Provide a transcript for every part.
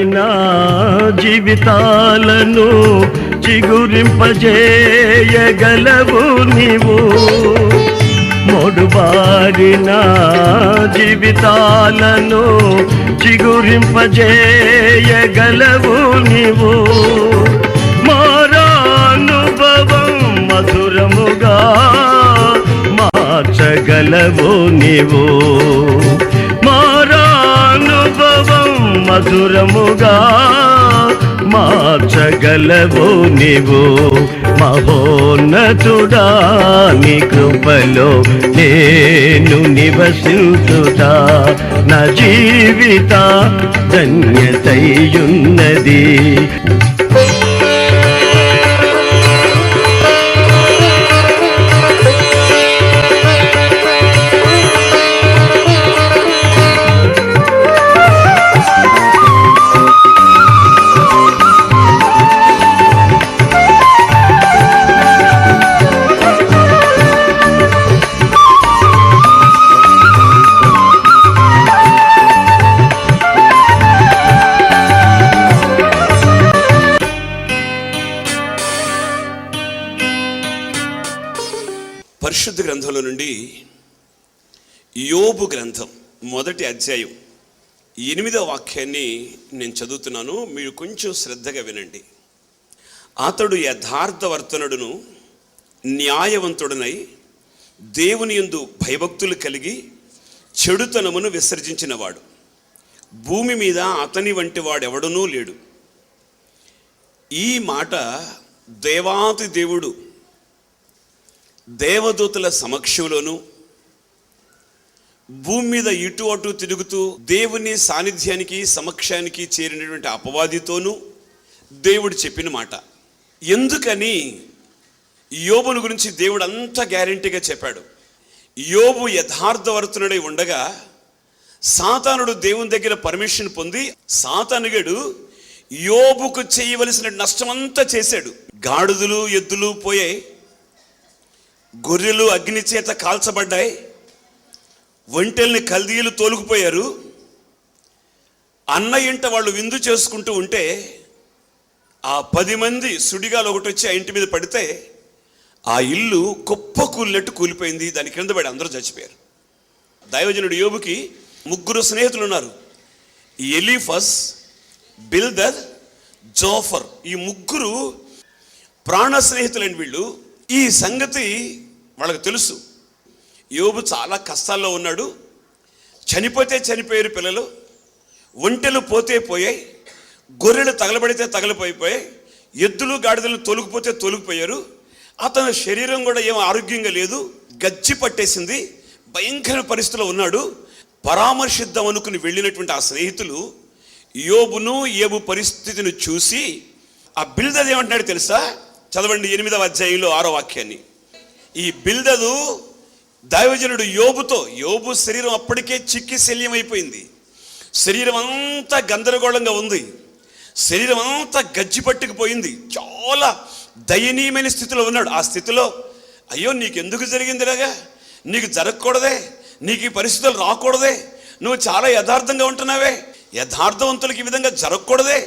మోడుబారిన జీవితాలను చిగురింపజేయగలవు నీవు. మోడుబారిన జీవితాలను చిగురింపజేయగలవు నీవు. మారానుభవం మధురముగా మార్చగలవు నీవు. మారానుభవం మధురముగా మార్చగలవు నీవు. మహోన్నతుడా నీ కృపలో నేను నివసించుతా, నా జీవిత ధన్యతయున్నది. పరిశుద్ధ గ్రంథంలో నుండి యోబు గ్రంథం 1వ అధ్యాయం 8వ వాక్యాన్ని నేను చదువుతున్నాను. మీరు కొంచెం శ్రద్ధగా వినండి. అతడు యథార్థవర్తనుడును న్యాయవంతుడునై దేవుని యందు భయభక్తులు కలిగి చెడుతనమును విసర్జించినవాడు. భూమి మీద అతని వంటి వాడెవడనూ లేడు. ఈ మాట దేవాతి దేవుడు దేవదూతల సమక్షంలోను భూమి మీద ఇటు అటు తిరుగుతూ దేవుని సాన్నిధ్యానికి సమక్షానికి చేరినటువంటి అపవాదితోనూ దేవుడు చెప్పిన మాట. ఎందుకని యోబును గురించి దేవుడు అంత గ్యారెంటీగా చెప్పాడు. యోబు యథార్థవర్తనుడై ఉండగా సాతానుడు దేవుని దగ్గర పర్మిషన్ పొంది సాతానుగడు యోబుకు చేయవలసిన నష్టమంతా చేశాడు. గాడిదలు ఎద్దులు పోయాయి, గొర్రెలు అగ్ని చేత కాల్చబడ్డాయి, ఒంటెల్ని కల్దీయులు తోలుకుపోయారు. అన్న ఇంట వాళ్ళు విందు చేసుకుంటూ ఉంటే ఆ 10 మంది సుడిగాలు ఒకటి వచ్చి ఆ ఇంటి మీద పడితే ఆ ఇల్లు కుప్ప కూలినట్టు కూలిపోయింది. దాని కింద పడి అందరూ చచ్చిపోయారు. దైవజనుడు యోబుకి 3 స్నేహితులు ఉన్నారు. Eliphaz, బిల్దద్, Zophar. ఈ 3 ప్రాణ స్నేహితులైన వీళ్ళు. ఈ సంగతి వాళ్ళకి తెలుసు. యోబు చాలా కష్టాల్లో ఉన్నాడు. చనిపోతే చనిపోయారు పిల్లలు, ఒంటెలు పోతే పోయాయి, గొర్రెలు తగలబడితే తగలిపోయిపోయాయి, ఎద్దులు గాడిదలు తొలగిపోతే తొలగిపోయారు. అతని శరీరం కూడా ఏం ఆరోగ్యంగా లేదు, గజ్జి పట్టేసింది, భయంకర పరిస్థితిలో ఉన్నాడు. పరామర్శిద్దాం అనుకుని వెళ్ళినటువంటి ఆ స్నేహితులు యోబును యోబు పరిస్థితిని చూసి ఆ బిల్దద్ ఏమంటున్నాడు తెలుసా? చదవండి 8వ అధ్యాయంలో 6వ వాక్యాన్ని. ఈ బిల్దదు దైవజనుడు యోబుతో, యోబు శరీరం అప్పటికే చిక్కి శల్యమైపోయింది, శరీరం అంతా గందరగోళంగా ఉంది, శరీరం అంతా గజ్జి పట్టుకుపోయింది, చాలా దయనీయమైన స్థితిలో ఉన్నాడు. ఆ స్థితిలో అయ్యో నీకెందుకు జరిగిందిలాగా, నీకు జరగకూడదే, నీకు ఈ పరిస్థితులు రాకూడదే, నువ్వు చాలా యథార్థంగా ఉంటున్నావే, యథార్థవంతులకి ఈ విధంగా జరగకూడదే,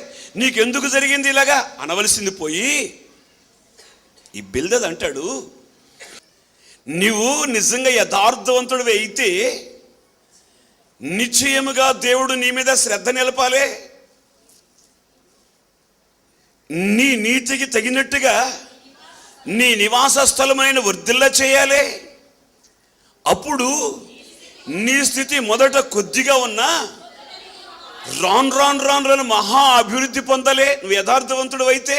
నీకెందుకు జరిగింది ఇలాగా అనవలసింది పోయి ఈ బిల్దద్ అంటాడు, నీవు నిజంగా యథార్థవంతుడివి అయితే నిశ్చయముగా దేవుడు నీ మీద శ్రద్ధ నిలపాలే, నీ నీతికి తగినట్టుగా నీ నివాస స్థలమైన వర్ధిల్ల చేయాలి. అప్పుడు నీ స్థితి మొదట కొద్దిగా ఉన్నా రాను రాను రాను రాను మహా అభివృద్ధి పొందలే. నువ్వు యథార్థవంతుడు అయితే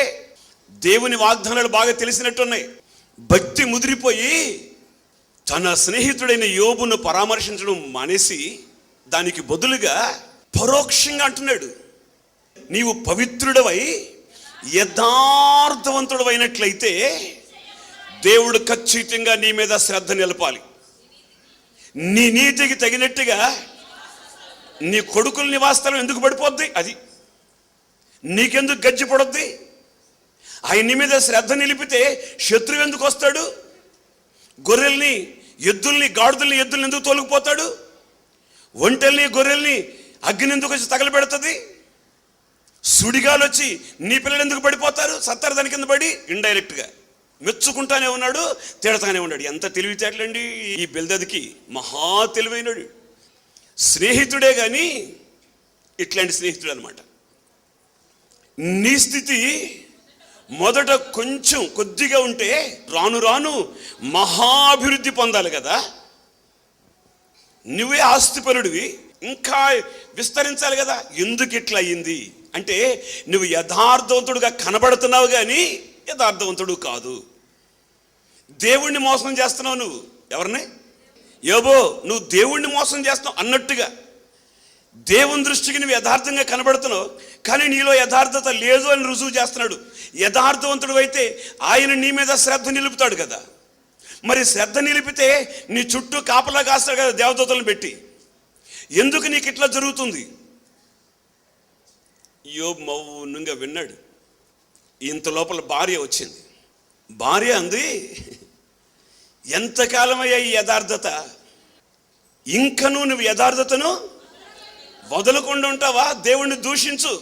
దేవుని వాగ్దానాలు బాగా తెలిసినట్టున్నాయి. భక్తి ముదిరిపోయి తన స్నేహితుడైన యోబును పరామర్శించడం మానేసి దానికి బదులుగా పరోక్షంగా అంటున్నాడు, నీవు పవిత్రుడవై యథార్థవంతుడవైనట్లయితే దేవుడు ఖచ్చితంగా నీ మీద శ్రద్ధ నిలపాలి. నీ నీతికి తగినట్టుగా నీ కొడుకుల నివాసస్థలం ఎందుకు పడిపోద్ది, అది నీకెందుకు గజ్జి పడొద్ది, ఆయన నీ మీద శ్రద్ధ నిలిపితే శత్రువు ఎందుకు వస్తాడు, గొర్రెల్ని ఎద్దుల్ని గాడిదల్ని ఎద్దుల్ని ఎందుకు తోలుకుపోతాడు, ఒంటెల్ని గొర్రెల్ని అగ్ని ఎందుకు వచ్చి తగలబెడుతుంది. సుడిగాలు వచ్చి నీ పిల్లలు ఎందుకు పడిపోతారు, సత్తారు దాని కింద పడి, ఇండైరెక్ట్గా మెచ్చుకుంటానే ఉన్నాడు, తిడతానే ఉన్నాడు. ఎంత తెలివితేటలండి ఈ బిల్దద్కి, మహా తెలివైనడు, స్నేహితుడే కానీ ఇట్లాంటి స్నేహితుడు అనమాట. నీ స్థితి మొదట కొంచెం కొద్దిగా ఉంటే రాను రాను మహాభివృద్ధి పొందాలి కదా. నువ్వే ఆస్తిపరుడివి, ఇంకా విస్తరించాలి కదా. ఎందుకు ఇట్లా అయ్యింది అంటే నువ్వు యథార్థవంతుడుగా కనబడుతున్నావు కానీ యథార్థవంతుడు కాదు. దేవుణ్ణి మోసం చేస్తున్నావు. నువ్వు ఎవరిని? యోబో, నువ్వు దేవుణ్ణి మోసం చేస్తున్నావు అన్నట్టుగా దేవుని దృష్టికి నువ్వు యథార్థంగా కనబడుతున్నావు, కానీ నీలో యథార్థత లేదు అని రుజువు చేస్తున్నాడు. యథార్థవంతుడు అయితే ఆయన నీ మీద శ్రద్ధ నిలుపుతాడు కదా. మరి శ్రద్ధ నిలిపితే నీ చుట్టూ కాపలా కాస్తాడు కదా దేవదూతలను పెట్టి. ఎందుకు నీకు ఇట్లా జరుగుతుంది? యోబు మౌనంగా విన్నాడు. ఇంత లోపల భార్య వచ్చింది. భార్య అంది, ఎంతకాలమయ్యా ఈ యథార్థత? ఇంకనూ నువ్వు యథార్థతను వదలకుండా ఉంటావా? దేవుణ్ణి దూషించు,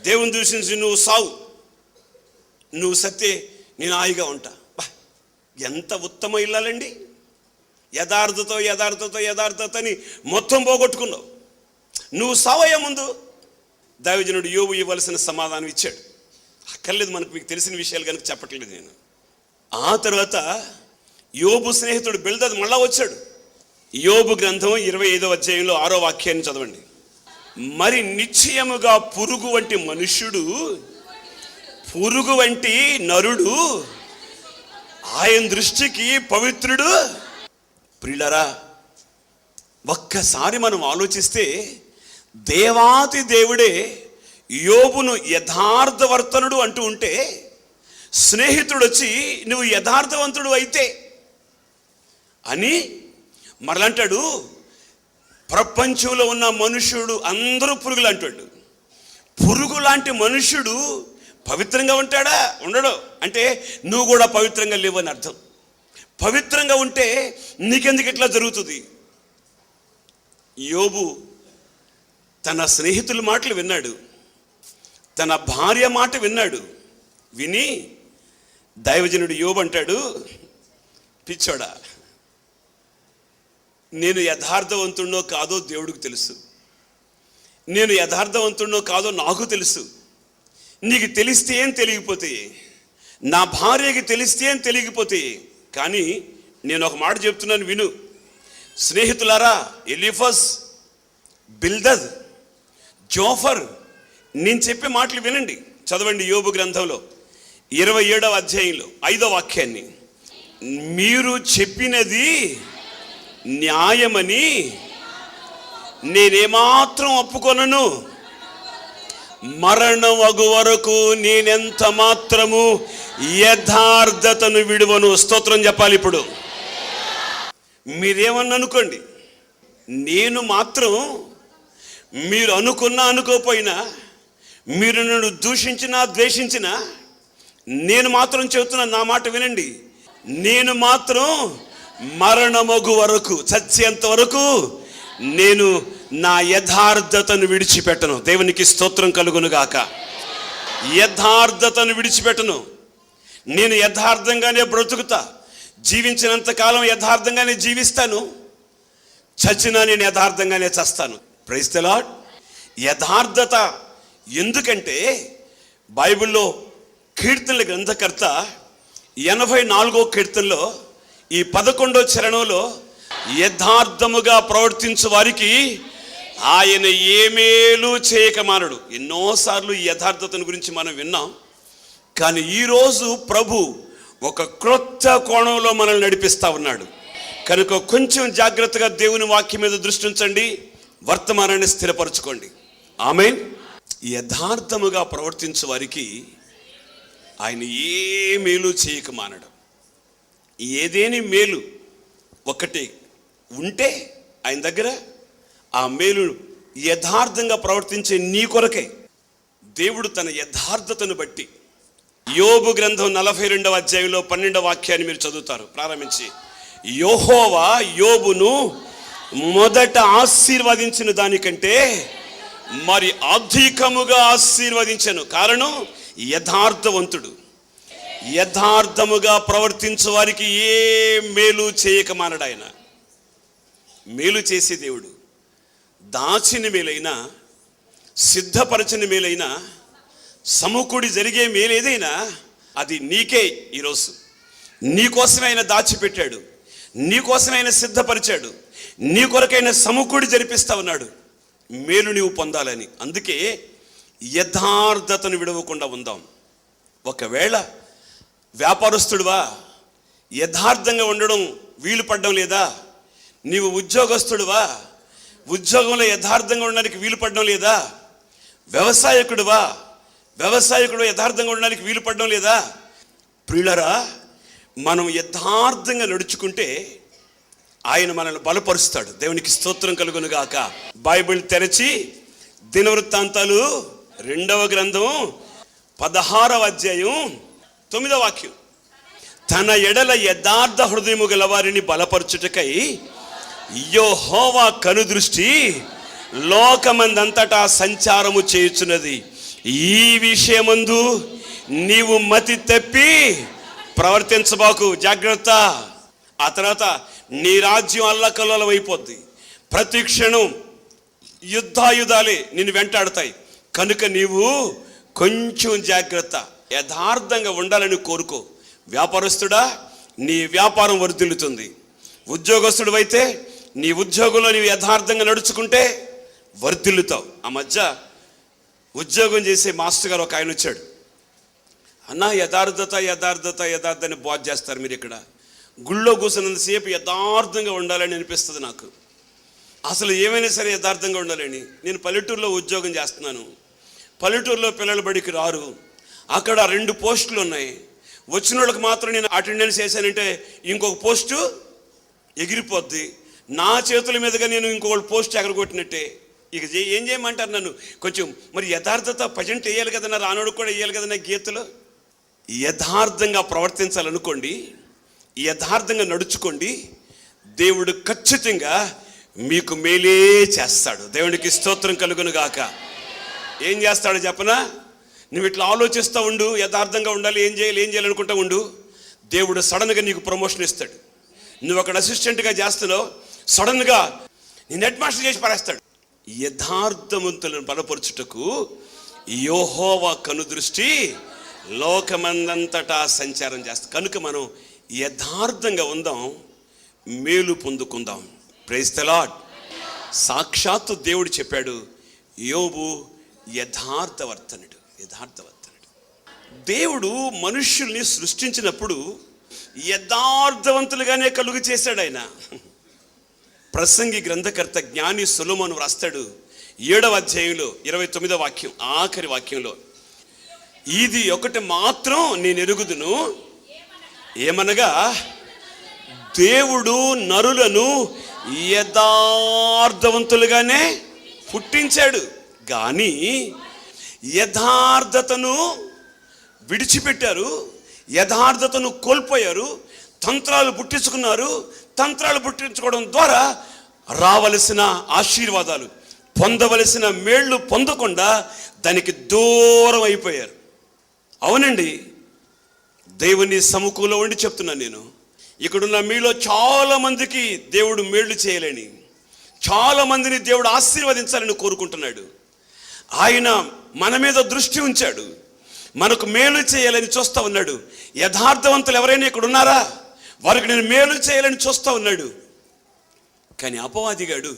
దేవుని దూషించి నువ్వు సావు, నువ్వు సత్తే నేను హాయిగా ఉంటా. ఎంత ఉత్తమ ఇల్లాలండి. యథార్థతని మొత్తం పోగొట్టుకున్నావు. నువ్వు సావయ్యే ముందు దైవజనుడు యోబు ఇవ్వాల్సిన సమాధానం ఇచ్చాడు. అక్కర్లేదు మనకు, మీకు తెలిసిన విషయాలు కనుక చెప్పట్లేదు నేను. ఆ తర్వాత యోబు స్నేహితుడు బిల్దద్ మళ్ళా వచ్చాడు. యోబు గ్రంథం 25వ అధ్యాయంలో 6వ వాక్యాన్ని చదవండి. మరి నిశ్చయముగా పురుగు వంటి మనుష్యుడు, పురుగు వంటి నరుడు ఆయన దృష్టికి పవిత్రుడు. ప్రియులారా, ఒక్కసారి మనం ఆలోచిస్తే దేవాతి దేవుడే యోబును యథార్థవర్తనుడు అంటూ ఉంటే, స్నేహితుడు వచ్చి నువ్వు యథార్థవంతుడు అయితే అని మరలంటాడు. ప్రపంచంలో ఉన్న మనుష్యుడు అందరూ పురుగులు అంటాడు. పురుగు లాంటి మనుష్యుడు పవిత్రంగా ఉంటాడా? ఉండడు. అంటే నువ్వు కూడా పవిత్రంగా లేవు అని అర్థం. పవిత్రంగా ఉంటే నీకెందుకు ఇట్లా జరుగుతుంది? యోబు తన స్నేహితుల మాటలు విన్నాడు, తన భార్య మాట విన్నాడు. విని దైవజనుడు యోబు అంటాడు, పిచ్చోడా, నేను యథార్థవంతుడినో కాదో దేవుడికి తెలుసు, నేను యథార్థవంతుడినో కాదో నాకు తెలుసు. నీకు తెలిస్తే ఏం తెలియకపోతే, నా భార్యకి తెలిస్తే ఏం తెలియకపోతే, కానీ నేను ఒక మాట చెప్తున్నాను విను. స్నేహితులారా, ఎలీఫస్, బిల్దద్, జోఫర్, నేను చెప్పే మాటలు వినండి. చదవండి యోబు గ్రంథంలో 27వ అధ్యాయంలో 5వ వాక్యాన్ని. మీరు చెప్పినది న్యాయమని నేనేమాత్రం ఒప్పుకొనను, మరణం అగు వరకు నేనెంత మాత్రము యథార్థతను విడువను. స్తోత్రం చెప్పాలి. ఇప్పుడు మీరేమన్నా అనుకోండి, నేను మాత్రం మీరు అనుకున్నా అనుకోపోయినా, మీరు నన్ను దూషించినా ద్వేషించినా, నేను మాత్రం చెబుతున్నా, నా మాట వినండి, నేను మాత్రం మరణమగు వరకు, చచ్చేంత వరకు నేను నా యథార్థతను విడిచిపెట్టను. దేవునికి స్తోత్రం కలుగును గాక. యథార్థతను విడిచిపెట్టను. నేను యథార్థంగానే బ్రతుకుతా. జీవించినంత కాలం యథార్థంగానే జీవిస్తాను, చచ్చినా నేను యథార్థంగానే చస్తాను. Praise the lord. యథార్థత ఎందుకంటే బైబిల్లో కీర్తనల గ్రంథకర్త 84వ కీర్తనలో ఈ 11వ చరణంలో యథార్థముగా ప్రవర్తించు వారికి ఆయన ఏ మేలు చేయక మానడు. ఎన్నోసార్లు ఈ యథార్థతను గురించి మనం విన్నాం, కానీ ఈరోజు ప్రభు ఒక క్రొత్త కోణంలో మనల్ని నడిపిస్తూ ఉన్నాడు. కనుక కొంచెం జాగ్రత్తగా దేవుని వాక్యం మీద దృష్టి ఉంచండి, వర్తమానాన్ని స్థిరపరచుకోండి. ఆమేన్. యథార్థముగా ప్రవర్తించు వారికి ఆయన ఏ మేలు చేయక మానడు. ఏదేని మేలు ఒకటి ఉంటే ఆయన దగ్గర, ఆ మేలు యథార్థంగా ప్రవర్తించే నీ కొరకే. దేవుడు తన యథార్థతను బట్టి యోబు గ్రంథం 42వ అధ్యాయంలో 12వ వాక్యాన్ని మీరు చదువుతారు ప్రారంభించి. యెహోవా యోబును మొదట ఆశీర్వదించిన దానికంటే మరి అధికముగా ఆశీర్వదించెను. కారణం యథార్థవంతుడు. యథార్థముగా ప్రవర్తించు వారికి ఏ మేలు చేయక మానడు. ఆయన మేలు చేసే దేవుడు. దాచిన మేలైనా, సిద్ధపరచిన మేలైనా, సమకూడి జరిగే మేలేదైనా అది నీకే. ఈరోజు నీకోసమే ఆయన దాచిపెట్టాడు, నీకోసమే ఆయన సిద్ధపరిచాడు, నీ కొరకైనా సమకూడి జరిపిస్తా ఉన్నాడు మేలు నీవు పొందాలని. అందుకే యథార్థతను విడవకుండా ఉందాం. ఒకవేళ వ్యాపారస్తుడువా, యథార్థంగా ఉండడం వీలు పడడం లేదా? నీవు ఉద్యోగస్తుడువా, ఉద్యోగంలో యథార్థంగా ఉండడానికి వీలు పడడం లేదా? వ్యవసాయకుడువా, వ్యవసాయకుడు యథార్థంగా ఉండడానికి వీలు పడడం లేదా? ప్రియులరా, మనం యథార్థంగా నడుచుకుంటే ఆయన మనల్ని బలపరుస్తాడు. దేవునికి స్తోత్రం కలుగును గాక. బైబిల్ తెరచి దినవృత్తాంతాలు 2వ గ్రంథం 16వ అధ్యాయం 9వ వాక్యం. తన ఎడల యథార్థ హృదయము గల వారిని బలపరచుటకై యెహోవా కనుదృష్టి లోకమందంతటా సంచారము చేయుచున్నది. ఈ విషయమందు నీవు మతి తప్పి ప్రవర్తించబాకు, జాగ్రత్త. ఆ తర్వాత నీ రాజ్యం అల్లకల్లోలం అయిపోద్ది. ప్రతి క్షణం యుద్ధాయుధాలే నిన్ను వెంటాడతాయి. కనుక నీవు కొంచెం జాగ్రత్త. యథార్థంగా ఉండాలని కోరుకో. వ్యాపారస్తుడా, నీ వ్యాపారం వర్ధిల్లుతుంది. ఉద్యోగస్తుడు అయితే నీ ఉద్యోగంలో నీవు యథార్థంగా నడుచుకుంటే వర్ధిల్లుతావు. ఆ మధ్య ఉద్యోగం చేసే మాస్టర్ గారు ఒక ఆయన వచ్చాడు. అన్న, యథార్థత యథార్థత యథార్థని బోధ చేస్తారు మీరు ఇక్కడ. గుళ్ళో కూర్చున్నంతసేపు యథార్థంగా ఉండాలని అనిపిస్తుంది నాకు. అసలు ఏమైనా సరే యథార్థంగా ఉండాలని. నేను పల్లెటూరులో ఉద్యోగం చేస్తున్నాను. పల్లెటూరులో పిల్లల బడికి రారు. అక్కడ 2 పోస్టులు ఉన్నాయి. వచ్చిన వాళ్ళకి మాత్రం నేను అటెండెన్స్ చేశానంటే ఇంకొక పోస్టు ఎగిరిపోద్ది. నా చేతుల మీదుగా నేను ఇంకొక పోస్ట్ ఎగరగొట్టినట్టే. ఇక ఏం చేయమంటారు నన్ను? కొంచెం మరి యథార్థత ప్రజెంట్ వేయాలి కదన్నా, రానోడు కూడా వేయాలి కదన్నా గీతలో. యథార్థంగా ప్రవర్తించాలనుకోండి, యథార్థంగా నడుచుకోండి. దేవుడు ఖచ్చితంగా మీకు మేలే చేస్తాడు. దేవునికి స్తోత్రం కలుగును గాక. ఏం చేస్తాడో చెప్పనా? నువ్వు ఇట్లా ఆలోచిస్తూ ఉండు, యథార్థంగా ఉండాలి, ఏం చేయాలనుకుంటా ఉండు. దేవుడు సడన్గా నీకు ప్రమోషన్ ఇస్తాడు. నువ్వు అక్కడ అసిస్టెంట్గా చేస్తున్నావు, సడన్గా నేను హెడ్ మాస్టర్ చేసి పారేస్తాడు. యథార్థవంతులను బలపరచుటకు యెహోవా కనుదృష్టి లోకమందంతటా సంచారం చేస్తా. కనుక మనం యథార్థంగా ఉందాం, మేలు పొందుకుందాం. Praise the lord. సాక్షాత్తు దేవుడు చెప్పాడు, యోబు యథార్థవర్తనుడు. దేవుడు మనుష్యుల్ని సృష్టించినప్పుడు యథార్థవంతులుగానే కలుగు చేశాడు ఆయన. ప్రసంగి గ్రంథకర్త జ్ఞాని సొలొమోను రాస్తాడు 7వ అధ్యాయంలో 29వ వాక్యం, ఆఖరి వాక్యంలో, ఇది ఒకటి మాత్రం నేను ఎరుగుదును, ఏమనగా దేవుడు నరులను యథార్థవంతులుగానే పుట్టించాడు, కానీ యథార్థతను విడిచిపెట్టారు, యథార్థతను కోల్పోయారు, తంత్రాలు పుట్టించుకున్నారు. తంత్రాలు పుట్టించుకోవడం ద్వారా రావలసిన ఆశీర్వాదాలు, పొందవలసిన మేళ్ళు పొందకుండా దానికి దూరం అయిపోయారు. అవునండి, దేవుని సముఖంలో ఉండి చెప్తున్నాను నేను. ఇక్కడున్న మీలో చాలామందికి దేవుడు మేళ్ళు చేయాలని, చాలామందిని దేవుడు ఆశీర్వదించాలని కోరుకుంటున్నాడు. ఆయన మన మీద దృష్టి ఉంచాడు, మనకు మేలు చేయాలని చూస్తూ ఉన్నాడు. యథార్థవంతులు ఎవరైనా ఇక్కడ ఉన్నారా? వారికి నేను మేలు చేయాలని చూస్తూ ఉన్నాడు. కానీ అపవాదిగాడు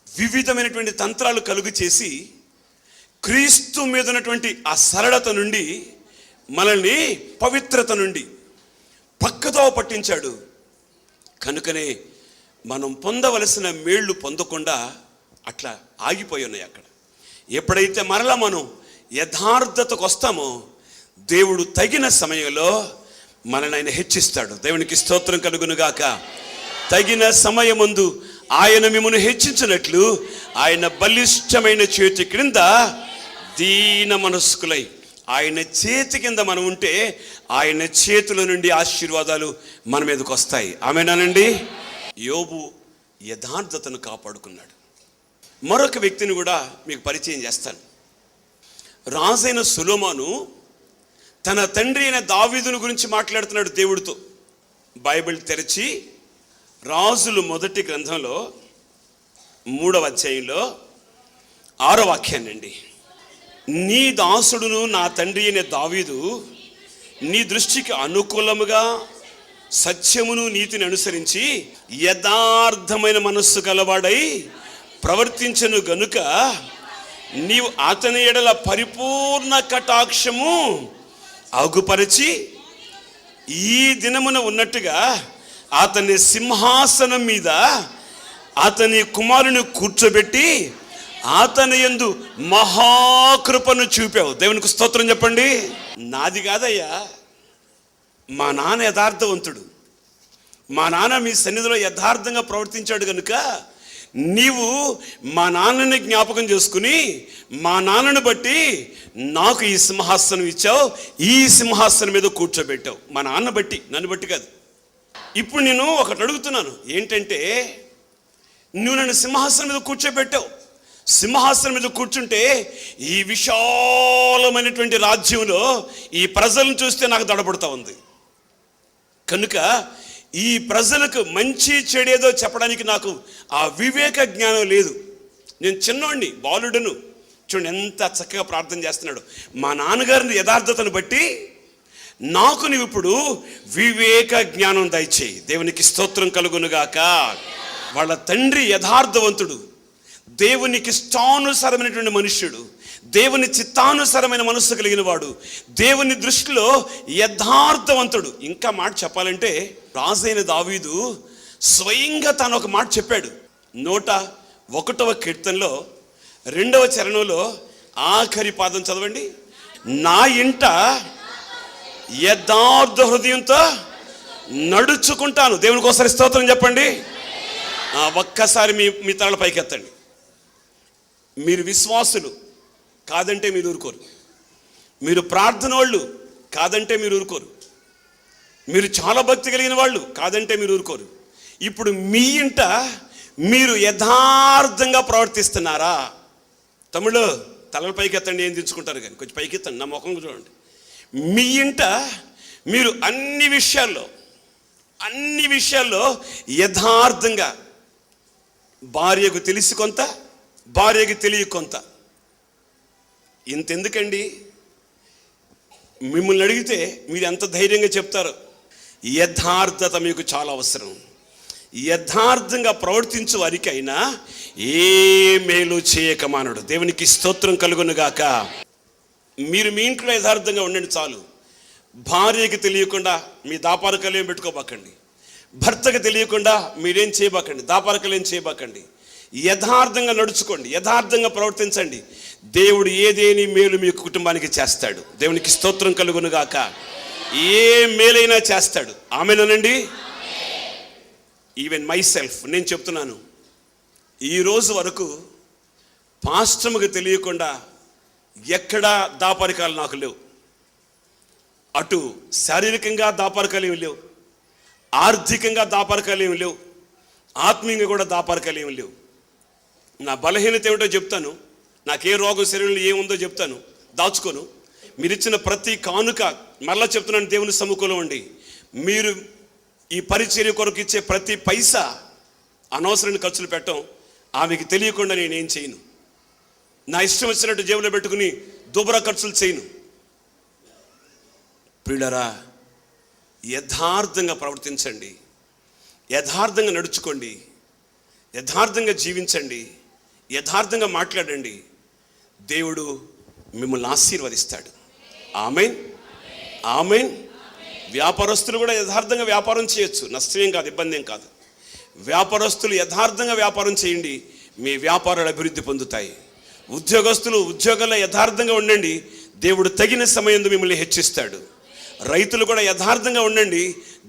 వివిధమైనటువంటి తంత్రాలు కలుగు చేసి క్రీస్తు మీద ఉన్నటువంటి ఆ సరళత నుండి, మనల్ని పవిత్రత నుండి పక్కతో పట్టించాడు. కనుకనే మనం పొందవలసిన మేళ్ళు పొందకుండా అట్లా ఆగిపోయి ఉన్నాయి అక్కడ. ఎప్పుడైతే మరలా మనం యథార్థతకు వస్తామో దేవుడు తగిన సమయంలో మనల్ని ఆయన హెచ్చిస్తాడు. దేవునికి స్తోత్రం కలుగునుగాక. తగిన సమయమందు ఆయన మిమ్మల్ని హెచ్చించినట్లు ఆయన బలిష్టమైన చేతి క్రింద దీన మనస్కులై ఆయన చేతి కింద మనం ఉంటే ఆయన చేతుల నుండి ఆశీర్వాదాలు మన మీదకి వస్తాయి. ఆమేనానండి. యోబు యథార్థతను కాపాడుకున్నాడు. మరొక వ్యక్తిని కూడా మీకు పరిచయం చేస్తాను. రాజైన సొలొమోను తన తండ్రి అయిన దావీదును గురించి మాట్లాడుతున్నాడు దేవుడితో. బైబిల్ తెరిచి రాజులు మొదటి గ్రంథంలో 3వ అధ్యాయంలో 6వ వాక్యాన్నండి. నీ దాసుడును నా తండ్రి అయిన దావీదు నీ దృష్టికి అనుకూలముగా సత్యమును నీతిని అనుసరించి యథార్థమైన మనస్సు గలవాడై ప్రవర్తించను గనుక నీవు అతని ఎడల పరిపూర్ణ కటాక్షము అగుపరిచి ఈ దినమున ఉన్నట్టుగా అతని సింహాసనం మీద అతని కుమారుని కూర్చోబెట్టి అతని యందు మహాకృపను చూపావు. దేవునికి స్తోత్రం చెప్పండి. నాది కాదయ్యా, మా నాన్న యథార్థవంతుడు. మా నాన్న మీ సన్నిధిలో యథార్థంగా ప్రవర్తించాడు కనుక నీవు మా నాన్నని జ్ఞాపకం చేసుకుని మా నాన్నను బట్టి నాకు ఈ సింహాసనం ఇచ్చావు, ఈ సింహాసనం మీద కూర్చోబెట్టావు. మా నాన్న బట్టి, నన్ను బట్టి కాదు. ఇప్పుడు నేను ఒకటి అడుగుతున్నాను, ఏంటంటే నువ్వు నన్ను సింహాసనం మీద కూర్చోబెట్టావు. సింహాసనం మీద కూర్చుంటే ఈ విశాలమైనటువంటి రాజ్యంలో ఈ ప్రజలను చూస్తే నాకు దడపడుతూ ఉంది. కనుక ఈ ప్రజలకు మంచి చెడేదో చెప్పడానికి నాకు ఆ వివేక జ్ఞానం లేదు. నేను చిన్నోడిని, బాలుడును. చూడండి ఎంత చక్కగా ప్రార్థన చేస్తున్నాడు. మా నాన్నగారిని యథార్థతను బట్టి నాకు నువ్వు ఇప్పుడు వివేక జ్ఞానం దయచేయి. దేవునికి స్తోత్రం కలుగునుగాక. వాళ్ళ తండ్రి యథార్థవంతుడు, దేవునికి ఇష్టానుసారమైనటువంటి మనుష్యుడు, దేవుని చిత్తానుసారమైన మనస్సు కలిగిన వాడు, దేవుని దృష్టిలో యథార్థవంతుడు. ఇంకా మాట చెప్పాలంటే రాజైన దావీదు స్వయంగా తాను ఒక మాట చెప్పాడు. 101వ కీర్తనలో 2వ చరణంలో ఆఖరి పాదం చదవండి. నా ఇంట యథార్థ హృదయంతో నడుచుకుంటాను. దేవునికి ఒకసారి స్తోత్రం చెప్పండి. ఒక్కసారి మీ తలల పైకెత్తండి. మీరు విశ్వాసులు కాదంటే మీరు ఊరుకోరు. మీరు ప్రార్థన వాళ్ళు కాదంటే మీరు ఊరుకోరు. మీరు చాలా భక్తి కలిగిన వాళ్ళు కాదంటే మీరు ఊరుకోరు. ఇప్పుడు మీ ఇంట మీరు యథార్థంగా ప్రవర్తిస్తున్నారా? తమ్ముళ్ళు తలల పైకి ఎత్తండి, ఏం తెచ్చుకుంటారు కానీ కొంచెం పైకి ఎత్తండి, నా ముఖం చూడండి. మీ ఇంట మీరు అన్ని విషయాల్లో యథార్థంగా, భార్యకు తెలిసి కొంత, భార్యకు తెలియ కొంత. ఇంతెందుకండి, మిమ్మల్ని అడిగితే మీరు ఎంత ధైర్యంగా చెప్తారు. యథార్థత మీకు చాలా అవసరం. యథార్థంగా ప్రవర్తించు వారికైనా ఏ మేలు చేయక మానడు. దేవునికి స్తోత్రం కలుగునుగాక. మీరు మీ ఇంట్లో యథార్థంగా ఉండండి చాలు. భార్యకి తెలియకుండా మీ దాపారకాలు ఏం పెట్టుకోబాకండి. భర్తకు తెలియకుండా మీరేం చేయబాకండి, దాపారకాలు ఏం చేయబాకండి. యథార్థంగా నడుచుకోండి, యథార్థంగా ప్రవర్తించండి. దేవుడు ఏదేని మేలు మీ కుటుంబానికి చేస్తాడు. దేవునికి స్తోత్రం కలుగునుగాక. ఏ మేలైనా చేస్తాడు. ఆమేనండి. ఈవెన్ మై సెల్ఫ్, నేను చెప్తున్నాను, ఈరోజు వరకు పాస్టర్కి తెలియకుండా ఎక్కడా దాపరికాలు నాకు లేవు. అటు శారీరకంగా దాపరికాలు ఏమి లేవు, ఆర్థికంగా దాపరికాలు ఏమి లేవు, ఆత్మీయంగా కూడా దాపరికాలు ఏమి లేవు. నా బలహీనత ఏమిటో చెప్తాను, నాకే రోగం శరీరంలో ఏముందో చెప్తాను, దాచుకోను. మీరు ఇచ్చిన ప్రతి కానుక, మరలా చెప్తున్నాను, దేవుని సముఖంలో ఉండి మీరు ఈ పరిచర్య కొరకు ఇచ్చే ప్రతి పైసా అనవసరమైన ఖర్చులు పెట్టం. ఆమెకి తెలియకుండా నేనేం చేయను. నా ఇష్టం వచ్చినట్టు జేబులో పెట్టుకుని దుబరా ఖర్చులు చేయను. ప్రియులారా, యథార్థంగా ప్రవర్తించండి, యథార్థంగా నడుచుకోండి, యథార్థంగా జీవించండి, యథార్థంగా మాట్లాడండి. దేవుడు మిమ్మల్ని ఆశీర్వదిస్తాడు. ఆమేన్, ఆమేన్. వ్యాపారస్తులు కూడా యథార్థంగా వ్యాపారం చేయొచ్చు, నష్టమేం కాదు, ఇబ్బంది ఏం కాదు. వ్యాపారస్తులు యథార్థంగా వ్యాపారం చేయండి, మీ వ్యాపారాలు అభివృద్ధి పొందుతాయి. ఉద్యోగస్తులు ఉద్యోగాల్లో యథార్థంగా ఉండండి, దేవుడు తగిన సమయంలో మిమ్మల్ని హెచ్చిస్తాడు. రైతులు కూడా యథార్థంగా ఉండండి,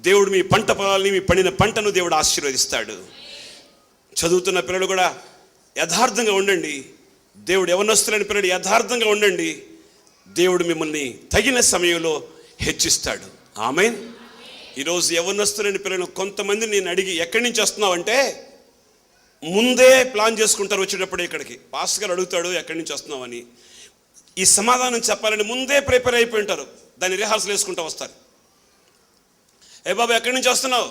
దేవుడు మీ పంట పొలాలని, మీ పండిన పంటను దేవుడు ఆశీర్వదిస్తాడు. చదువుతున్న పిల్లలు కూడా యథార్థంగా ఉండండి, దేవుడు యవనస్తులైన పిల్లలు యథార్థంగా ఉండండి, దేవుడు మిమ్మల్ని తగిన సమయంలో హెచ్చిస్తాడు. ఆమేన్. ఈరోజు యవనస్తులైన పిల్లలు కొంతమంది నేను అడిగి, ఎక్కడి నుంచి వస్తున్నావు అంటే, ముందే ప్లాన్ చేసుకుంటారు వచ్చేటప్పుడు ఇక్కడికి. పాస్టర్ గారు అడుగుతాడు ఎక్కడి నుంచి వస్తున్నామని. ఈ సమాధానం చెప్పాలని ముందే ప్రిపేర్ అయిపోయి ఉంటారు. దాన్ని రిహార్సల్ వేసుకుంటూ వస్తారు. ఏ బాబు ఎక్కడి నుంచి వస్తున్నావు?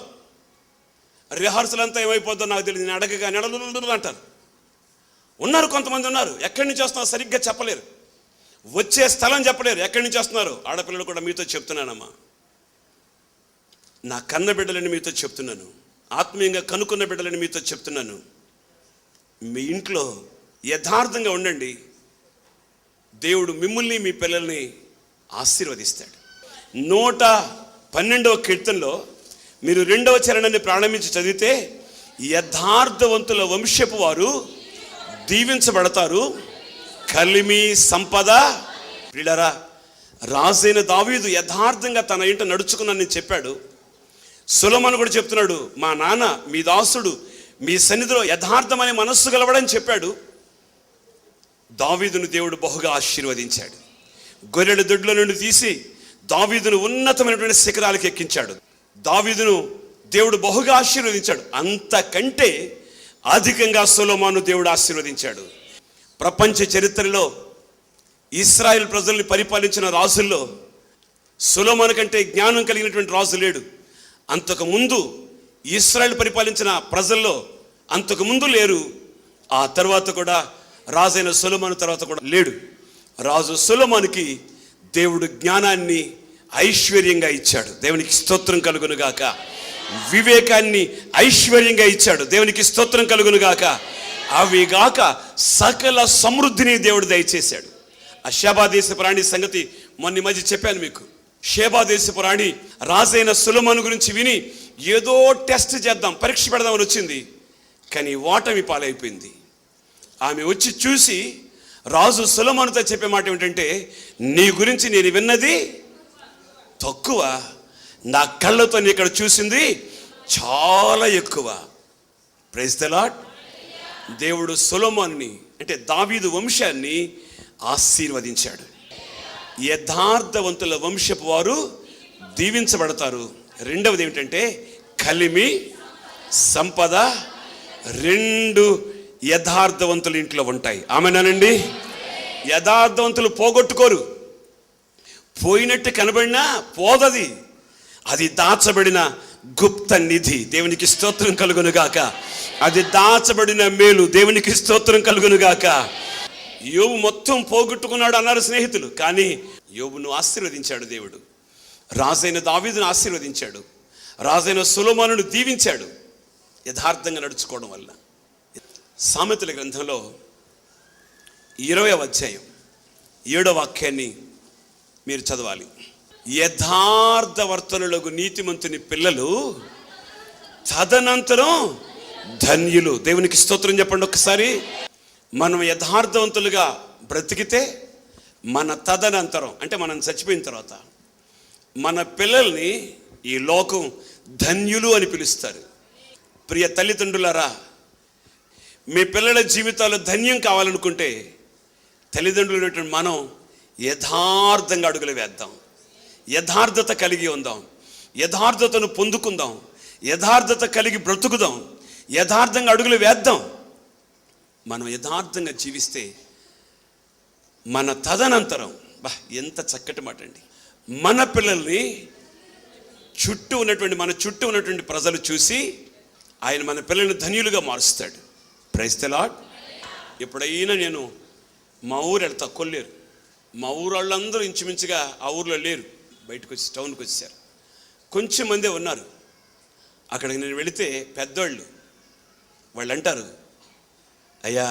రిహార్సల్ అంతా ఏమైపోద్దో నాకు తెలియదు, నేను అడగగా నెడలు అంటారు. ఉన్నారు కొంతమంది ఉన్నారు, ఎక్కడి నుంచి వస్తున్నావు సరిగ్గా చెప్పలేరు, వచ్చే స్థలం చెప్పలేరు, ఎక్కడి నుంచి వస్తున్నారు. ఆడపిల్లలు కూడా మీతో చెప్తున్నానమ్మా, నా కన్న బిడ్డలని మీతో చెప్తున్నాను, ఆత్మీయంగా కనుక్కున్న బిడ్డలని మీతో చెప్తున్నాను. మీ ఇంట్లో యథార్థంగా ఉండండి, దేవుడు మిమ్మల్ని మీ పిల్లల్ని ఆశీర్వదిస్తాడు. 112వ కీర్తనలో మీరు 2వ చరణాన్ని ప్రారంభించి చదివితే, యథార్థవంతుల వంశపు వారు దీవించబడతారు, కలిమి సంపద. ప్రియులారా, రాజైన దావీదు యథార్థంగా తన ఇంట నడుచుకున్నానని చెప్పాడు. సొలొమోను కూడా చెప్తున్నాడు, మా నాన్న మీ దాసుడు మీ సన్నిధిలో యథార్థమనే మనస్సు గలవడని చెప్పాడు. దావీదును దేవుడు బహుగా ఆశీర్వదించాడు. గొర్రెల దొడ్ల నుండి తీసి దావీదును ఉన్నతమైనటువంటి శిఖరాలకు ఎక్కించాడు. దావీదును దేవుడు బహుగా ఆశీర్వదించాడు. అంతకంటే అధికంగా సొలొమోను దేవుడు ఆశీర్వదించాడు. ప్రపంచ చరిత్రలో ఇశ్రాయేల్ ప్రజల్ని పరిపాలించిన రాజుల్లో సొలొమోను కంటే జ్ఞానం కలిగినటువంటి రాజు లేడు. అంతకుముందు ఇశ్రాయేల్ పరిపాలించిన ప్రజల్లో అంతకుముందు లేరు, ఆ తర్వాత కూడా రాజైన సొలొమోను తర్వాత కూడా లేడు. రాజు సొలొమోనుకి దేవుడు జ్ఞానాన్ని ఐశ్వర్యంగా ఇచ్చాడు, దేవునికి స్తోత్రం కలుగునుగాక. వివేకాన్ని ఐశ్వర్యంగా ఇచ్చాడు, దేవునికి స్తోత్రం కలుగునుగాక. అవిగాక సకల సమృద్ధిని దేవుడు దయచేశాడు. ఆ షేబా దేశపు రాణి సంగతి మొన్న మధ్య చెప్పాను మీకు. షేబా దేశపు రాణి రాజైన సొలొమోను గురించి విని ఏదో టెస్ట్ చేద్దాం, పరీక్ష పెడదామని వచ్చింది, కానీ ఓటమి పాలైపోయింది. ఆమె వచ్చి చూసి రాజు సొలొమోనుతో చెప్పే మాట ఏమిటంటే, నీ గురించి నేను విన్నది తక్కువ, నా కళ్ళతో నేను ఇక్కడ చూసింది చాలా ఎక్కువ. Praise the lord. దేవుడు సొలొమోనుని అంటే దావీదు వంశాన్ని ఆశీర్వదించాడు. యథార్థవంతుల వంశపు వారు దీవించబడతారు. రెండవది ఏమిటంటే కలిమి సంపద. 2 యథార్థవంతుల ఇంట్లో ఉంటాయి. ఆమెనానండి. యథార్థవంతులు పోగొట్టుకోరు, పోయినట్టు కనబడినా పోదది, అది దాచబడిన గుప్త నిధి, దేవునికి స్తోత్రం కలుగునుగాక. అది దాచబడిన మేలు, దేవునికి స్తోత్రం కలుగునుగాక. యోబు మొత్తం పోగొట్టుకున్నాడు అన్నారు స్నేహితులు, కానీ యోబును ఆశీర్వదించాడు దేవుడు. రాజైన దావీదును ఆశీర్వదించాడు, రాజైన సొలొమోనును దీవించాడు యథార్థంగా నడుచుకోవడం వల్ల. సామెతల గ్రంథంలో 20వ అధ్యాయం 7వ వాక్యాన్ని మీరు చదవాలి. యథార్థవర్తనులకు నీతిమంతుని పిల్లలు తదనంతరం ధన్యులు. దేవునికి స్తోత్రం చెప్పండి ఒక్కసారి. మనం యథార్థవంతులుగా బ్రతికితే మన తదనంతరం అంటే మనం చచ్చిపోయిన తర్వాత మన పిల్లల్ని ఈ లోకం ధన్యులు అని పిలుస్తారు. ప్రియ తల్లిదండ్రులారా, మీ పిల్లల జీవితాలు ధన్యం కావాలనుకుంటే తల్లిదండ్రులు మనం యథార్థంగా అడుగులు వేద్దాం, యథార్థత కలిగి ఉందాం, యథార్థతను పొందుకుందాం, యథార్థత కలిగి బ్రతుకుదాం, యథార్థంగా అడుగులు వేద్దాం. మనం యథార్థంగా జీవిస్తే మన తదనంతరం, ఎంత చక్కటి మాట అండి, మన పిల్లల్ని మన చుట్టూ ఉన్నటువంటి ప్రజలు చూసి ఆయన మన పిల్లల్ని ధన్యులుగా మారుస్తాడు. Praise the lord. ఎప్పుడైనా నేను మా ఊరు వెళ్తా, కొల్లేరు. మా ఊరు వాళ్ళందరూ ఇంచుమించుగా ఆ ఊర్లో లేరు, బయటకు వచ్చి టౌన్కి వచ్చారు. కొంచెం మందే ఉన్నారు. అక్కడికి నేను వెళితే పెద్దవాళ్ళు వాళ్ళు అంటారు, అయ్యా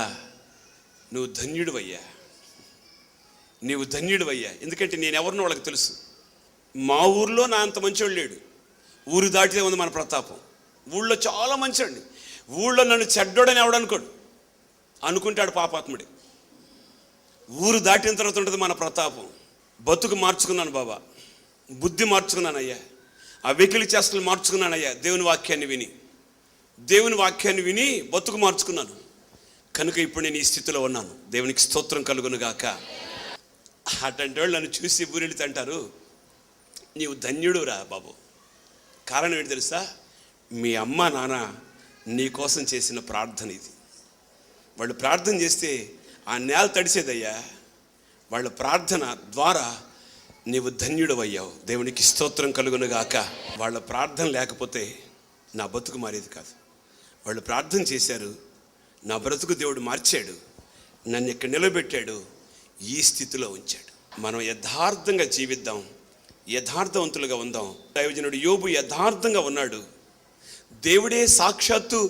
నువ్వు ధన్యుడివయ్యా, నీవు ధన్యుడివయ్యా. ఎందుకంటే నేను ఎవరినో వాళ్ళకి తెలుసు. మా ఊర్లో నా అంత మంచివాడు లేడు, ఊరు దాటితే ఉంది మన ప్రతాపం. ఊళ్ళో చాలా మంచివాడిని, ఊళ్ళో నన్ను చెడ్డోడని ఎవడనుకోడు, అనుకుంటాడు పాపాత్ముడి. ఊరు దాటిన తర్వాత ఉంటుంది మన ప్రతాపం. బతుకు మార్చుకున్నాను బాబా, బుద్ధి మార్చుకున్నానయ్యా, ఆ వెకిలి చేష్టలు మార్చుకున్నానయ్యా, దేవుని వాక్యాన్ని విని బతుకు మార్చుకున్నాను. కనుక ఇప్పుడు నేను ఈ స్థితిలో ఉన్నాను. దేవునికి స్తోత్రం కలుగునుగాక. అటువంటి వాళ్ళు నన్ను చూసి ఊరెళితే అంటారు, నీవు ధన్యుడురా బాబు. కారణం ఏంటి తెలుసా? మీ అమ్మ నాన్న నీ కోసం చేసిన ప్రార్థన ఇది. వాళ్ళు ప్రార్థన చేస్తే ఆ నేల తడిసేదయ్యా. వాళ్ళ ప్రార్థన ద్వారా నీవు ధన్యుడు అయ్యావు. దేవునికి స్తోత్రం కలుగునుగాక. వాళ్ళ ప్రార్థన లేకపోతే నా బతుకు మారేది కాదు. వాళ్ళు ప్రార్థన చేశారు, నా బ్రతుకు దేవుడు మార్చాడు, నన్ను ఇక్కడ నిలబెట్టాడు, ఈ స్థితిలో ఉంచాడు. మనం యథార్థంగా జీవిద్దాం, యథార్థవంతులుగా ఉందాం. దైవజనుడు యోబు యథార్థంగా ఉన్నాడు. దేవుడే సాక్షాత్తు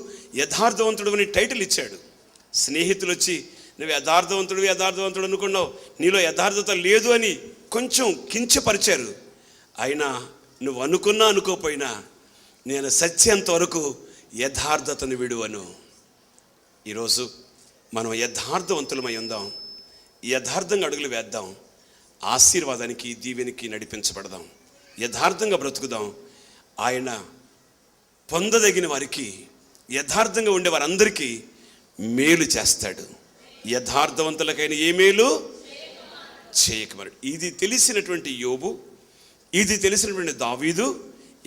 యథార్థవంతుడు అని టైటిల్ ఇచ్చాడు. స్నేహితులు వచ్చి నువ్వు యథార్థవంతుడు అనుకున్నావు, నీలో యథార్థత లేదు అని కొంచెం కించపరిచారు. అయినా నువ్వు అనుకున్నా అనుకోపోయినా నేను సత్యంత వరకు యథార్థతను విడువను. ఈరోజు మనం యథార్థవంతులమై ఉందాం, యథార్థంగా అడుగులు వేద్దాం, ఆశీర్వాదానికి దీవెనికి నడిపించబడదాం, యథార్థంగా బ్రతుకుదాం. ఆయన పొందదగిన వారికి, యథార్థంగా ఉండే వారందరికీ మేలు చేస్తాడు. యథార్థవంతులకైన ఏ మేలు చేయకమన్నాడు. ఇది తెలిసినటువంటి యోబు, ఇది తెలిసినటువంటి దావీదు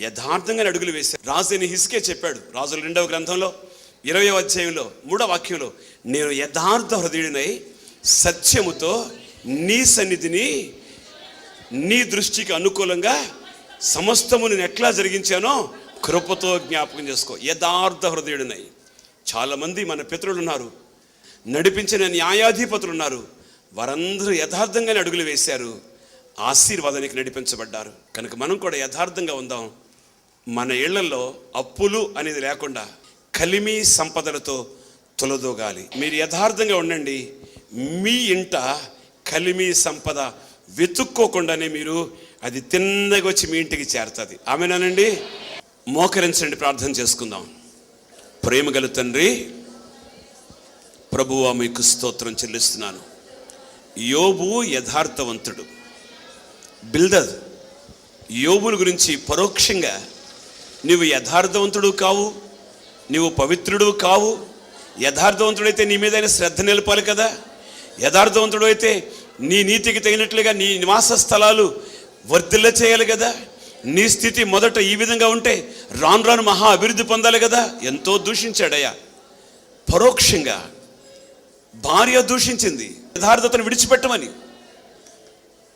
యథార్థంగా అడుగులు వేశారు. రాజు అయిన హిజ్కియా చెప్పాడు, రాజుల 2వ గ్రంథంలో 20వ అధ్యాయంలో 3వ వాక్యంలో, నేను యథార్థ హృదయుడినై సత్యముతో నీ సన్నిధిని నీ దృష్టికి అనుకూలంగా సమస్తము నేను ఎట్లా జరిగించానో కృపతో జ్ఞాపకం చేసుకో. యథార్థ హృదయుడినై. చాలామంది మన పితరులు ఉన్నారు, నడిపించిన న్యాయాధిపతులు ఉన్నారు, వారందరూ యథార్థంగానే అడుగులు వేశారు, ఆశీర్వాదానికి నడిపించబడ్డారు. కనుక మనం కూడా యథార్థంగా ఉందాం. మన ఇళ్లలో అప్పులు అనేది లేకుండా కలిమి సంపదలతో తొలదోగాలి. మీరు యథార్థంగా ఉండండి, మీ ఇంట కలిమి సంపద వెతుక్కోకుండానే మీరు అది తిన్నగా వచ్చి మీ ఇంటికి చేరుతుంది. ఆమెనానండి. మోకరించండి, ప్రార్థన చేసుకుందాం. ప్రేమగల తండ్రి, ప్రభువా మీకు స్తోత్రం చెల్లిస్తున్నాను. యోబు యథార్థవంతుడు. బిల్దద్ యోబుని గురించి పరోక్షంగా నువ్వు యథార్థవంతుడు కావు, నువ్వు పవిత్రుడు కావు, యథార్థవంతుడైతే నీ మీద శ్రద్ధ నిలపాలి కదా, యథార్థవంతుడు అయితే నీ నీతికి తగినట్లుగా నీ నివాస స్థలాలు వర్ధిల్ల చేయాలి కదా, నీ స్థితి మొదట ఈ విధంగా ఉంటే రాను రాను మహా అభివృద్ధి పొందాలి కదా. ఎంతో దూషించాడయ్యా. పరోక్షంగా భార్య దూషించింది యథార్థతను విడిచిపెట్టమని.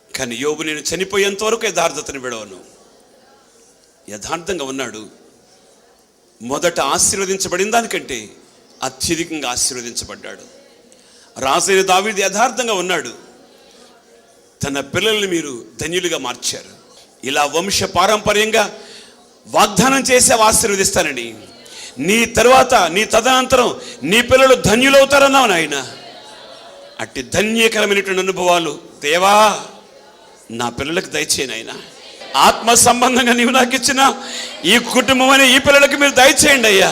కానీ యోబు నేను చనిపోయేంత వరకు యథార్థతను విడవను. యథార్థంగా ఉన్నాడు. మొదట ఆశీర్వదించబడిన దానికంటే అత్యధికంగా ఆశీర్వదించబడ్డాడు. రాజైన దావీదు యథార్థంగా ఉన్నాడు. తన పిల్లల్ని మీరు ధన్యులుగా మార్చారు. ఇలా వంశ పారంపర్యంగా వాగ్దానం చేసి ఆశీర్వదిస్తానని, నీ తర్వాత నీ తదనంతరం నీ పిల్లలు ధన్యులవుతారన్నావు నాయన. అట్టి ధన్యకరమైనటువంటి అనుభవాలు దేవా నా పిల్లలకు దయచేయనైనా. ఆత్మ సంబంధంగా నీవు నాకు ఇచ్చిన ఈ కుటుంబం అనే ఈ పిల్లలకి మీరు దయచేయండి అయ్యా.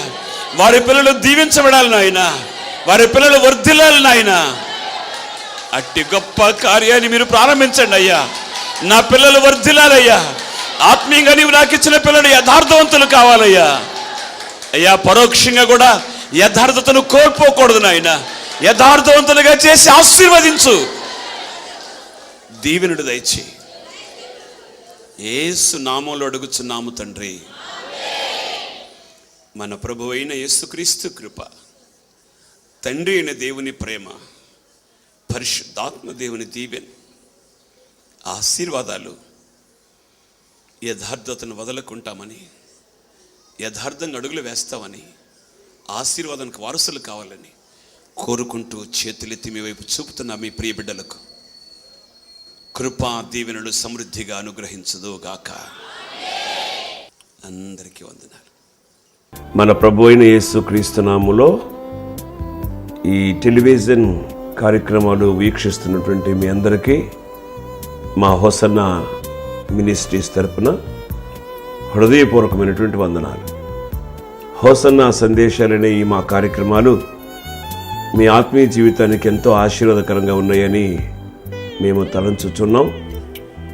వారి పిల్లలు దీవించబడాలి నాయన, వారి పిల్లలు వర్ధిల్లాలి నాయన. అట్టి గొప్ప కార్యాన్ని మీరు ప్రారంభించండి అయ్యా. నా పిల్లలు వర్ధిల్లాలయ్యా. ఆత్మీయంగా నీవు నాకు ఇచ్చిన పిల్లలు యథార్థవంతులు కావాలయ్యా. అయ్యా, పరోక్షంగా కూడా యథార్థతను కోల్పోకూడదు నాయన. యథార్థవంతులుగా చేసి ఆశీర్వదించు, దీవెనుడు దయచి. యేసు నామములో అడుగుచున్నాము తండ్రి. మన ప్రభువు అయిన యేసుక్రీస్తు కృప, తండ్రి అయిన దేవుని ప్రేమ, పరిశుద్ధాత్మ దేవుని దీవెన, ఆశీర్వాదాలు యథార్థతను వదలకుంటామని, యథార్థంగా అడుగులు వేస్తామని, ఆశీర్వాదానికి వారసులు కావాలని కోరుకుంటూ చేతులెత్తి మీ వైపు చూపుతున్న మీ ప్రియ బిడ్డలకు కృపా దీవెనలు సమృద్ధిగా అనుగ్రహించదు గాక. అందరికీ వందనాలు. మన ప్రభు అయిన యేసుక్రీస్తు నామములో ఈ టెలివిజన్ కార్యక్రమాలు వీక్షిస్తున్నటువంటి మీ అందరికీ మా హోసన్న మినిస్ట్రీస్ తరపున హృదయపూర్వకమైనటువంటి వందనాలు. హోసన్న సందేశాలనే ఈ మా కార్యక్రమాలు మీ ఆత్మీయ జీవితానికి ఎంతో ఆశీర్వాదకరంగా ఉన్నాయని మేము తలంచుచున్నాం.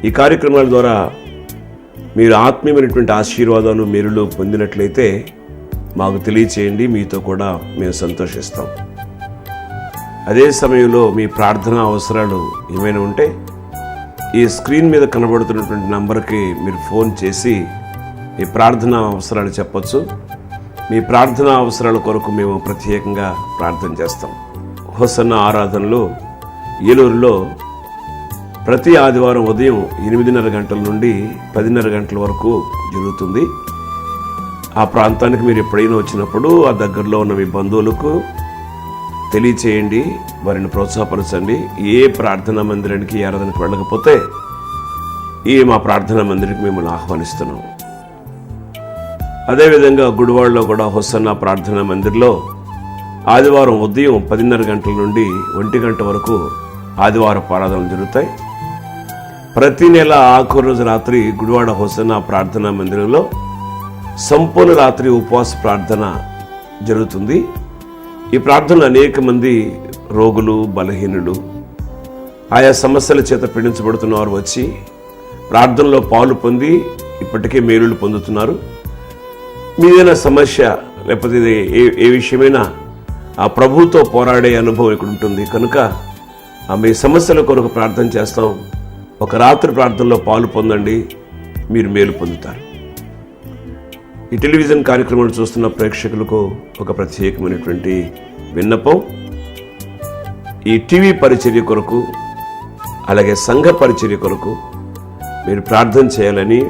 ఈ కార్యక్రమాల ద్వారా మీరు ఆత్మీయమైనటువంటి ఆశీర్వాదాలు మేలులు పొందినట్లయితే మాకు తెలియచేయండి, మీతో కూడా మేము సంతోషిస్తాం. అదే సమయంలో మీ ప్రార్థనా అవసరాలు ఏమైనా ఉంటే ఈ స్క్రీన్ మీద కనబడుతున్నటువంటి నంబర్కి మీరు ఫోన్ చేసి ఈ ప్రార్థనా అవసరాలు చెప్పచ్చు. మీ ప్రార్థనా అవసరాల కొరకు మేము ప్రత్యేకంగా ప్రార్థన చేస్తాం. హోసన్న ఆరాధనలో ఏలూరులో ప్రతి ఆదివారం ఉదయం 8:30 గంటల నుండి 10:30 గంటల వరకు జరుగుతుంది. ఆ ప్రాంతానికి మీరు ఎప్పుడైనా వచ్చినప్పుడు ఆ దగ్గరలో ఉన్న మీ బంధువులకు తెలియచేయండి, వారిని ప్రోత్సాహపరచండి. ఏ ప్రార్థనా మందిరానికి ఈ ఆరాధనకు వెళ్ళకపోతే మా ప్రార్థనా మందిరానికి మిమ్మల్ని ఆహ్వానిస్తున్నాం. అదేవిధంగా గుడివాడలో కూడా హోసన్న ప్రార్థనా మందిర్లో ఆదివారం ఉదయం 10:30 గంటల నుండి 1 గంట వరకు ఆదివారం ఆరాధనలు జరుగుతాయి. ప్రతి నెల ఆఖరి రోజు రాత్రి గుడివాడ హోసన్న ప్రార్థనా మందిరంలో సంపూర్ణ రాత్రి ఉపవాస ప్రార్థన జరుగుతుంది. ఈ ప్రార్థనలు అనేక మంది రోగులు, బలహీనులు, ఆయా సమస్యల చేత పీడించబడుతున్న వారు వచ్చి ప్రార్థనలో పాలు పొంది ఇప్పటికే మేలులు పొందుతున్నారు. మీదైనా సమస్య లేకపోతే ఏ విషయమైనా ఆ ప్రభువుతో పోరాడే అనుభవం ఇక్కడ ఉంటుంది కనుక మీ సమస్యల కొరకు ప్రార్థన చేస్తాం. ఒక రాత్రి ప్రార్థనలో పాలు పొందండి, మీరు మేలు పొందుతారు. ఈ టెలివిజన్ కార్యక్రమాలు చూస్తున్న ప్రేక్షకులకు ఒక ప్రత్యేకమైనటువంటి విన్నపం. ఈ టీవీ పరిచర్య కొరకు అలాగే సంఘ పరిచర్య కొరకు మీరు ప్రార్థన చేయాలని,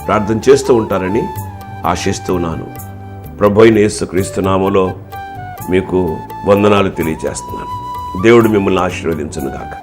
ప్రార్థన చేస్తూ ఉంటారని ఆశిస్తూ ఉన్నాను. ప్రభువైన యేసుక్రీస్తు నామములో మీకు వందనాలు తెలియజేస్తున్నాను. దేవుడు మిమ్మల్ని ఆశీర్వదించును గాక.